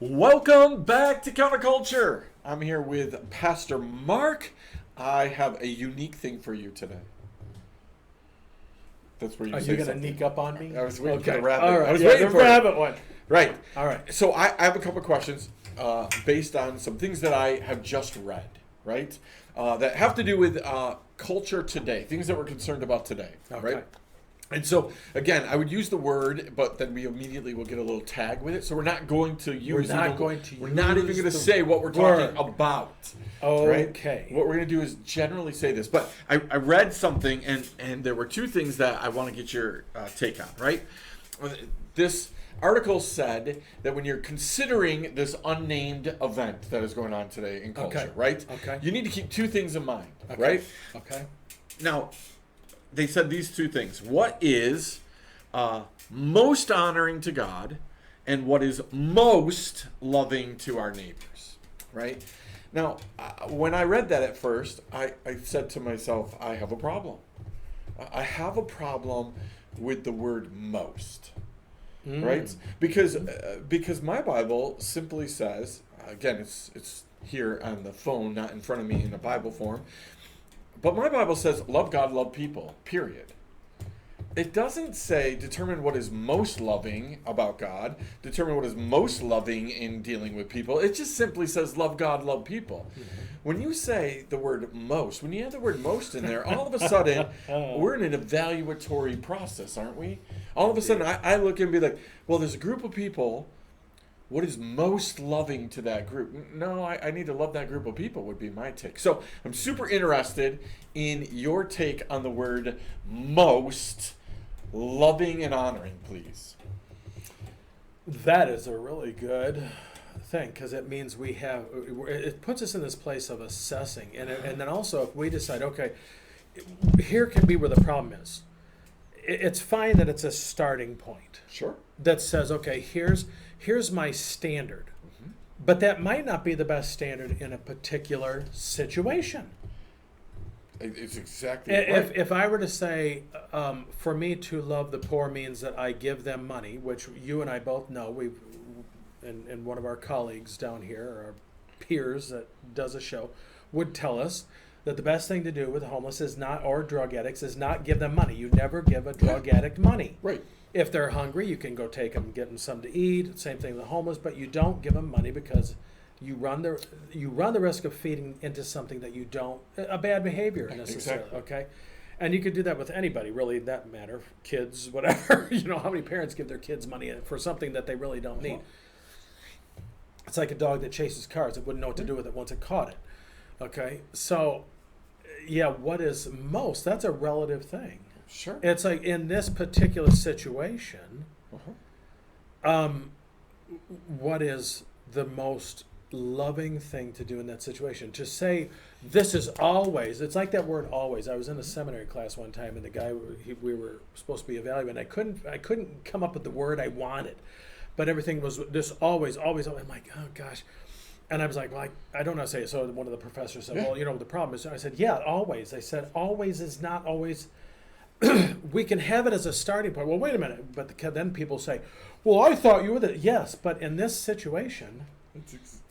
Welcome back to Counterculture. I'm here with Pastor Mark. I have a unique thing for you today. That's where you Are say you going to something. sneak up on me? I was waiting for Okay. the rabbit. All right. I was Yeah, waiting the for it. rabbit one. Right. All right. So I have a couple questions based on some things that I have just read, right? That have to do with culture today, things that we're concerned about today, Okay. right? And so, again, I would use the word, but then we immediately will get a little tag with it. So we're not going to use. We're not even- going to We're not even use going to the say what we're word. talking about. Okay. Right? What we're going to do is generally say this. But I read something, and there were two things that I want to get your take on. Right? This article said that when you're considering this unnamed event that is going on today in culture, Okay. right? Okay. You need to keep two things in mind, Okay. right? Okay. Now, they said these two things. What is most honoring to God, and what is most loving to our neighbors, right? Now, when I read that at first, I said to myself, I have a problem. I have a problem with the word most, right? Because my Bible simply says, again, it's here on the phone, not in front of me in a Bible form, but my Bible says, love God, love people, period. It doesn't say determine what is most loving about God, determine what is most loving in dealing with people. It just simply says love God, love people. When you say the word most, when you have the word most in there, all of a sudden, we're in an evaluatory process, aren't we? All of a sudden, I look and be like, well, there's a group of people. What is most loving to that group? No, I need to love that group of people would be my take. So I'm super interested in your take on the word most loving and honoring, please. That is a really good thing because it means we have, it puts us in this place of assessing. And then also if we decide, okay, here can be where the problem is. It's fine that it's a starting point. Sure. That says, okay, here's my standard. But that might not be the best standard in a particular situation. It's exactly right. If I were to say, for me to love the poor means that I give them money, which you and I both know, and one of our colleagues down here, our peers that does a show, would tell us that the best thing to do with the homeless is not, or drug addicts, is not give them money. You never give a drug addict money. Right. If they're hungry, you can go take them, get them something to eat. Same thing with the homeless, but you don't give them money because you run the risk of feeding into something that you don't, a bad behavior necessarily. Exactly. Okay, and you could do that with anybody, really. That matter, kids, whatever. You know, how many parents give their kids money for something that they really don't need? It's like a dog that chases cars. It wouldn't know what to do with it once it caught it. Okay, so yeah, what is most? That's a relative thing. Sure. It's like in this particular situation, what is the most loving thing to do in that situation? To say this is always, it's like that word always. I was in a seminary class one time and the guy, we were supposed to be evaluating. I couldn't come up with the word I wanted, but everything was this always, always. I'm like, oh gosh. And I was like, well, I don't know how to say it. So one of the professors said, well, you know, the problem is, I said, yeah, always. I said, always is not always. We can have it as a starting point. Well, wait a minute. But then people say, well, I thought you were the. Yes, but in this situation,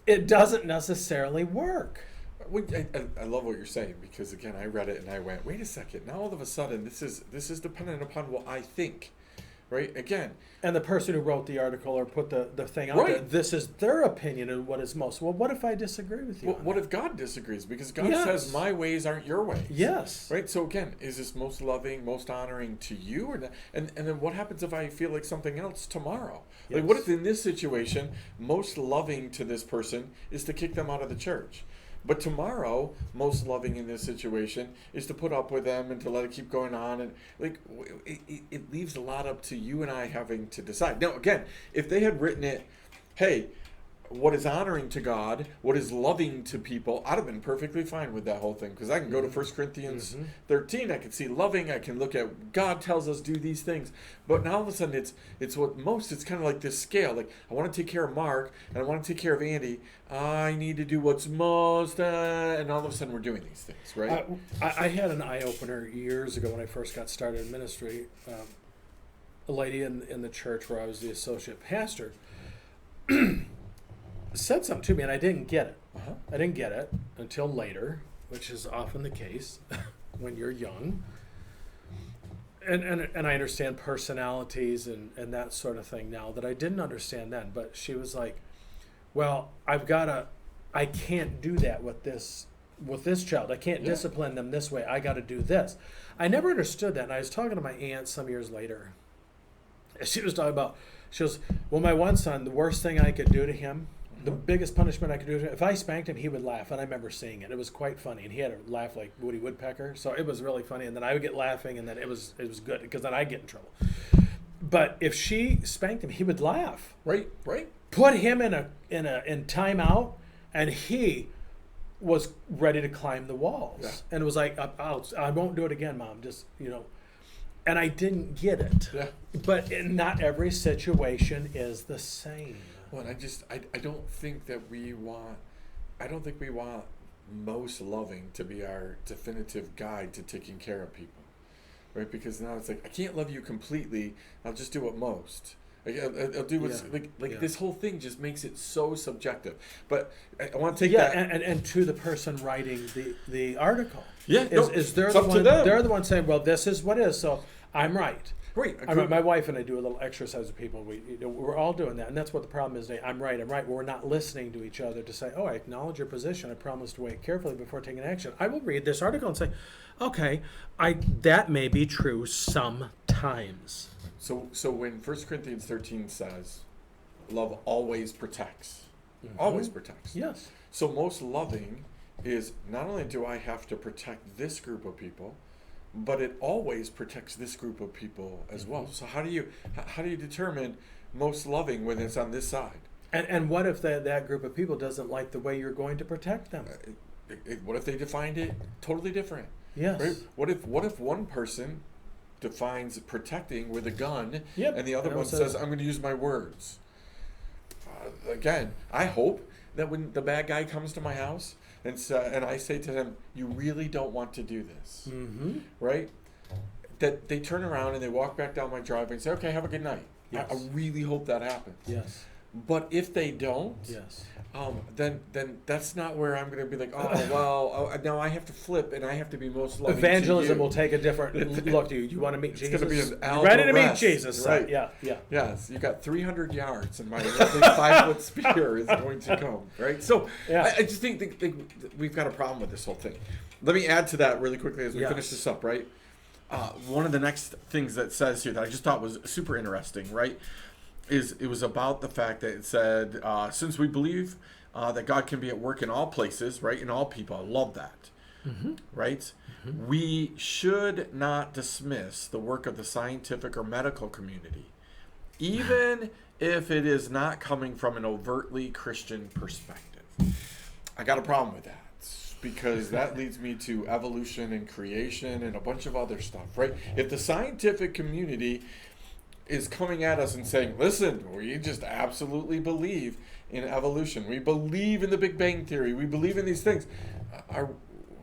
it doesn't necessarily work. I love what you're saying because, again, I read it and I went, wait a second. Now all of a sudden, this is dependent upon what I think. Right? Again. And the person who wrote the article or put the thing out Right. there, this is their opinion of what is most. Well, what if I disagree with you? Well, what if God disagrees? Because God Yes. says, my ways aren't your ways. Yes. Right? So again, is this most loving, most honoring to you? Or not? And then what happens if I feel like something else tomorrow? Like, what if in this situation, most loving to this person is to kick them out of the church? But tomorrow, most loving in this situation is to put up with them and to let it keep going on. And like, it leaves a lot up to you and I having to decide. Now, again, if they had written it, hey, what is honoring to God, what is loving to people, I'd have been perfectly fine with that whole thing. Because I can go to 1 Corinthians 13, I can see loving, I can look at God tells us do these things. But now all of a sudden it's what most, it's kind of like this scale. Like, I want to take care of Mark, and I want to take care of Andy. I need to do what's most, and all of a sudden we're doing these things, right? I had an eye-opener years ago when I first got started in ministry. A lady in the church where I was the associate pastor said something to me, and I didn't get it. Uh-huh. I didn't get it until later, which is often the case when you're young. And I understand personalities and that sort of thing now that I didn't understand then. But she was like, well, I can't do that with this child. I can't discipline them this way. I got to do this. I never understood that. And I was talking to my aunt some years later. She was talking about, she goes, well, my one son, the worst thing I could do to him, the biggest punishment I could do to him, if I spanked him, he would laugh. And I remember seeing it. It was quite funny. And he had a laugh like Woody Woodpecker. So it was really funny. And then I would get laughing, and then it was good because then I'd get in trouble. But if she spanked him, he would laugh. Right. Put him in timeout, and he was ready to climb the walls. Yeah. And it was like, I won't do it again, Mom. Just, And I didn't get it. Yeah. But not every situation is the same. Well, I don't think that we want most loving to be our definitive guide to taking care of people, right? Because now it's like, I can't love you completely. I'll just do what most. I'll do what's this whole thing just makes it so subjective. But I want to take that. And to the person writing the article. Yeah, is they're the one, they're the one saying, well, this is what is, so I'm right. Right. My wife and I do a little exercise with people. We're all doing that, and that's what the problem is today. I'm right. We're not listening to each other to say, oh, I acknowledge your position. I promise to wait carefully before taking action. I will read this article and say, okay, that may be true sometimes. So when 1 Corinthians 13 says, love always protects, always protects. Yes. So most loving is not only do I have to protect this group of people, but it always protects this group of people as well. So how do you determine most loving when it's on this side? And what if that group of people doesn't like the way you're going to protect them? What if they defined it totally different? Yes. Right? What if one person defines protecting with a gun, and the other one says, I'm going to use my words? Again, I hope that when the bad guy comes to my house and I say to them, you really don't want to do this, right? That they turn around and they walk back down my driveway and say, okay, have a good night. Yes. I really hope that happens. Yes. But if they don't, then that's not where I'm going to be like, now I have to flip and I have to be most loving. Evangelism will take a different look to you. You want to meet Jesus? It's going to be an Aldo ready to meet Rest, Jesus, right? Yeah. Yes, you got 300 yards, and my 5-foot spear is going to come, right? So I just think we've got a problem with this whole thing. Let me add to that really quickly as we finish this up, right? One of the next things that says here that I just thought was super interesting, right? It was about the fact that it said, since we believe that God can be at work in all places, right, in all people. I love that, right? We should not dismiss the work of the scientific or medical community, even if it is not coming from an overtly Christian perspective. I got a problem with that, because that leads me to evolution and creation and a bunch of other stuff, right? If the scientific community is coming at us and saying, listen, we just absolutely believe in evolution. We believe in the Big Bang Theory. We believe in these things.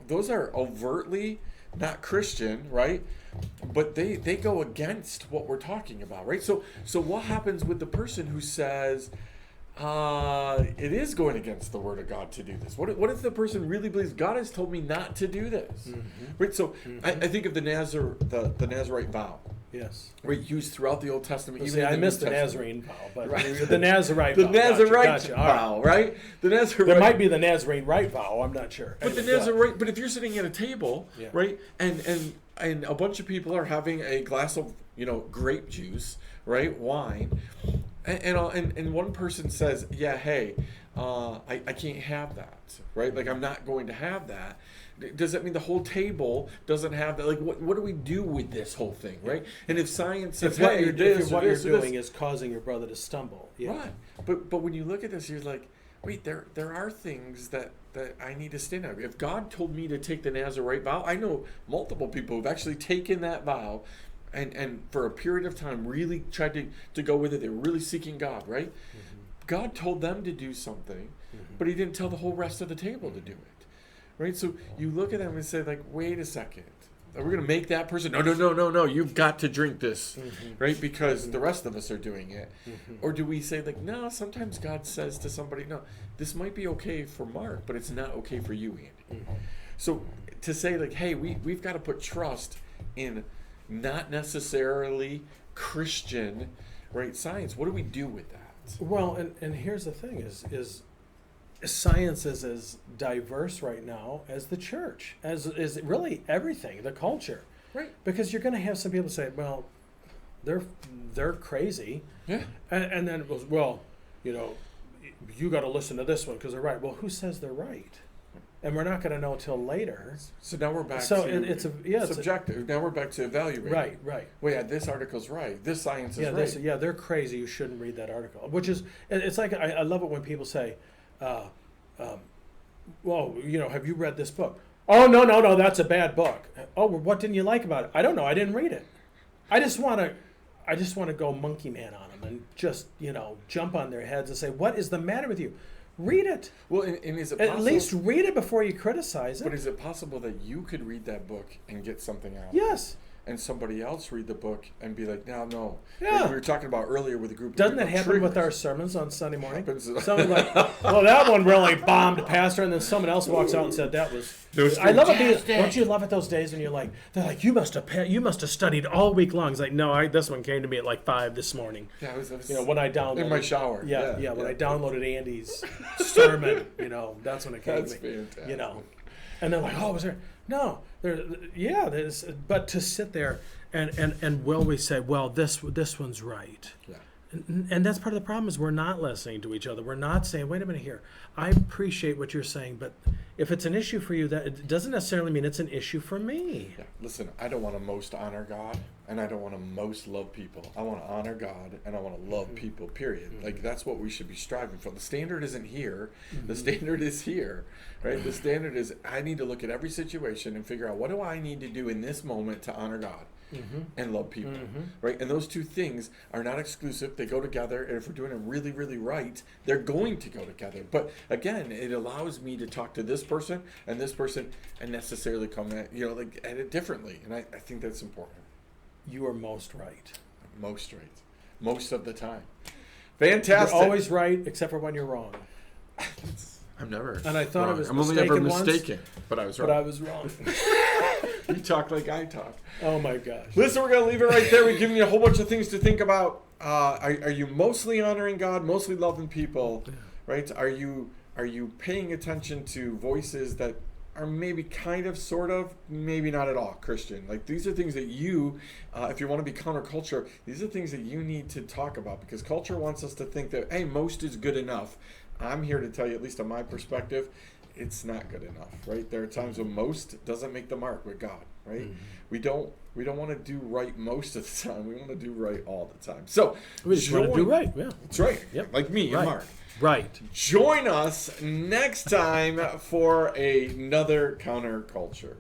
Those are overtly not Christian, right? But they go against what we're talking about, right? So what happens with the person who says, it is going against the Word of God to do this? What if the person really believes God has told me not to do this? Right? So I think of the Nazarite vow. Yes. Right, used throughout the Old Testament. Even I missed the Nazarene vow, but the Nazarite vow. The Nazarite vow, right? The Nazarite. There might be the Nazarene rite vow. I'm not sure. But the Nazarite. But if you're sitting at a table, right, and a bunch of people are having a glass of grape juice, right, wine, and one person says, hey, I can't have that, right? Like, I'm not going to have that. Does that mean the whole table doesn't have that? Like, what do we do with this whole thing, right? And if science says, what you're doing is causing your brother to stumble, right? But when you look at this, you're like, wait, there are things that I need to stand up. If God told me to take the Nazarite vow, I know multiple people who've actually taken that vow, and for a period of time really tried to go with it. They were really seeking God, right? God told them to do something, but He didn't tell the whole rest of the table to do it. Right, so you look at them and say, like, wait a second. Are we going to make that person? No. You've got to drink this, right? Because the rest of us are doing it. Or do we say like, no? Sometimes God says to somebody, no, this might be okay for Mark, but it's not okay for you, Andy. So to say like, hey, we've got to put trust in not necessarily Christian, right? Science. What do we do with that? Well, and here's the thing: is science is as diverse right now as the church, as is really everything, the culture. Right. Because you're going to have some people say, well, they're crazy. Yeah. And then it goes, well, you got to listen to this one because they're right. Well, who says they're right? And we're not going to know till later. So now we're back So to it's subjective. Now we're back to evaluating. Right. Well, yeah, this article's right. This science is right. They're crazy. You shouldn't read that article. Which is, it's like, I love it when people say, well, have you read this book? Oh, no, that's a bad book. Oh, well, what didn't you like about it? I don't know. I didn't read it. I just want to go monkey man on them and just, jump on their heads and say, what is the matter with you? Read it. Well, and is it possible, at least read it before you criticize it? But is it possible that you could read that book and get something out? Yes. And somebody else read the book and be like, no. Yeah. Like we were talking about earlier with a group. Doesn't that happen with our sermons on Sunday morning? Someone like, well, that one really bombed, Pastor, and then someone else walks out and said that was. I love it. Don't you love it those days when they're like, you must have studied all week long. It's like, no, this one came to me at like 5 this morning. Yeah, I was when I downloaded in my shower. Yeah. When I downloaded Andy's sermon, that's when it came to me. Fantastic. And they're like, oh, was there? No, there's. But to sit there and will we say, well, this one's right? Yeah. And that's part of the problem is we're not listening to each other. We're not saying, wait a minute here. I appreciate what you're saying, but if it's an issue for you, that it doesn't necessarily mean it's an issue for me. Yeah. Listen, I don't want to most honor God, and I don't want to most love people. I want to honor God, and I want to love people, period. Like, that's what we should be striving for. The standard isn't here. The standard is here, right? The standard is I need to look at every situation and figure out what do I need to do in this moment to honor God. And love people, right? And those two things are not exclusive. They go together. And if we're doing it really, really right, they're going to go together. But again, it allows me to talk to this person and necessarily come at it differently. And I think that's important. You are most right. Most right. Most of the time. Fantastic. You're always right, except for when you're wrong. I'm never. And I thought wrong. I was I'm only ever mistaken, once, but I was wrong. But I was wrong. You talk like I talk. Oh my gosh. Listen, we're going to leave it right there. We've given you a whole bunch of things to think about. Are you mostly honoring God, mostly loving people, right? Are you paying attention to voices that are maybe kind of, sort of, maybe not at all Christian? Like, these are things that you, if you want to be counterculture, these are things that you need to talk about, because culture wants us to think that, hey, most is good enough. I'm here to tell you, at least on my perspective, it's not good enough, right? There are times when most doesn't make the mark with God, right? We don't want to do right most of the time. We want to do right all the time. So we just want to do right. Yeah, that's right. Yep. Like me and Mark. Right. Join us next time for another counterculture.